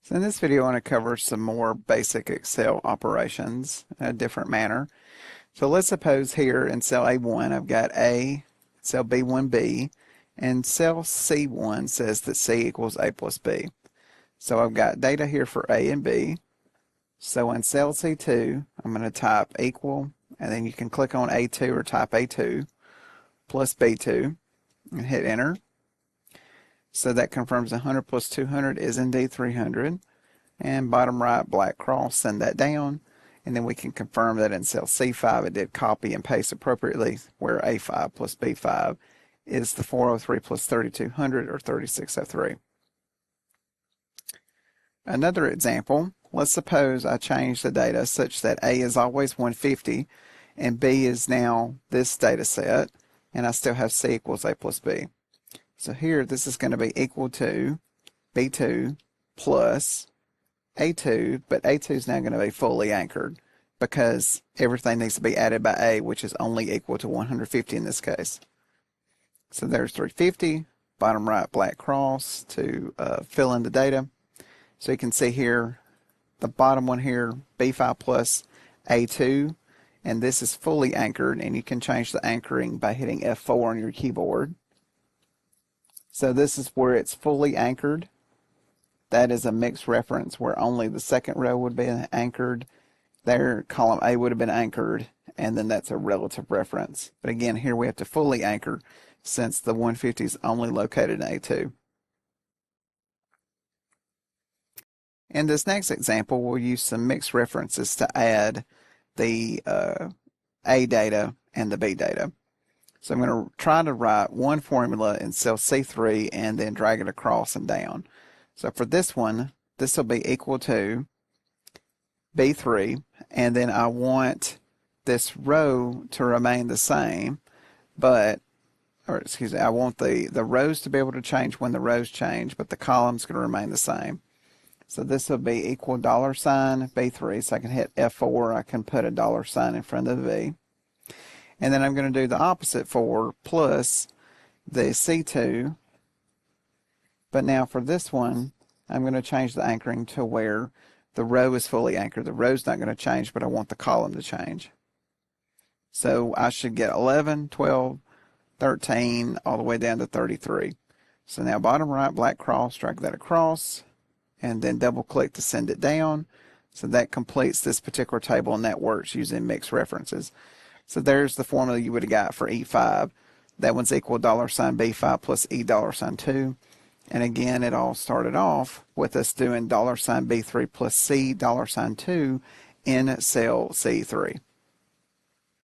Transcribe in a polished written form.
So in this video, I want to cover some more basic Excel operations in a different manner. So let's suppose here in cell A1, I've got A, cell B1B, and cell C1 says that C equals A plus B. So I've got data here for A and B. So in cell C2, I'm going to type equal, and then you can click on A2 or type A2 plus B2 and hit enter. So that confirms 100 plus 200 is indeed 300. And bottom right, black cross, send that down. And then we can confirm that in cell C5 it did copy and paste appropriately, where A5 plus B5 is the 403 plus 3200 or 3603. Another example, let's suppose I change the data such that A is always 150 and B is now this data set, and I still have C equals A plus B. So here this is going to be equal to B2 plus A2, but A2 is now going to be fully anchored because everything needs to be added by A, which is only equal to 150 in this case. So there's 350, bottom right black cross to fill in the data. So you can see here, the bottom one here, B5 plus A2, and this is fully anchored, and you can change the anchoring by hitting F4 on your keyboard. So this is where it's fully anchored. That is a mixed reference where only the second row would be anchored. There, column A would have been anchored, and then that's a relative reference. But again, here we have to fully anchor since the 150 is only located in A2. In this next example, we'll use some mixed references to add the A data and the B data. So I'm going to try to write one formula in cell C3 and then drag it across and down. So for this one, this will be equal to B3, and then I want this row to remain the same, I want the rows to be able to change when the rows change, but the column's going to remain the same. So this will be equal $ B3, so I can hit F4, I can put a $ in front of the V. And then I'm going to do the opposite for plus the C2. But now for this one, I'm going to change the anchoring to where the row is fully anchored. The row's not going to change, but I want the column to change. So I should get 11, 12, 13, all the way down to 33. So now bottom right, black cross, drag that across, and then double click to send it down. So that completes this particular table, and that works using mixed references. So there's the formula you would have got for E5. That one's equal $B5 plus E$2. And again, it all started off with us doing $B3 plus C$2 in cell C3.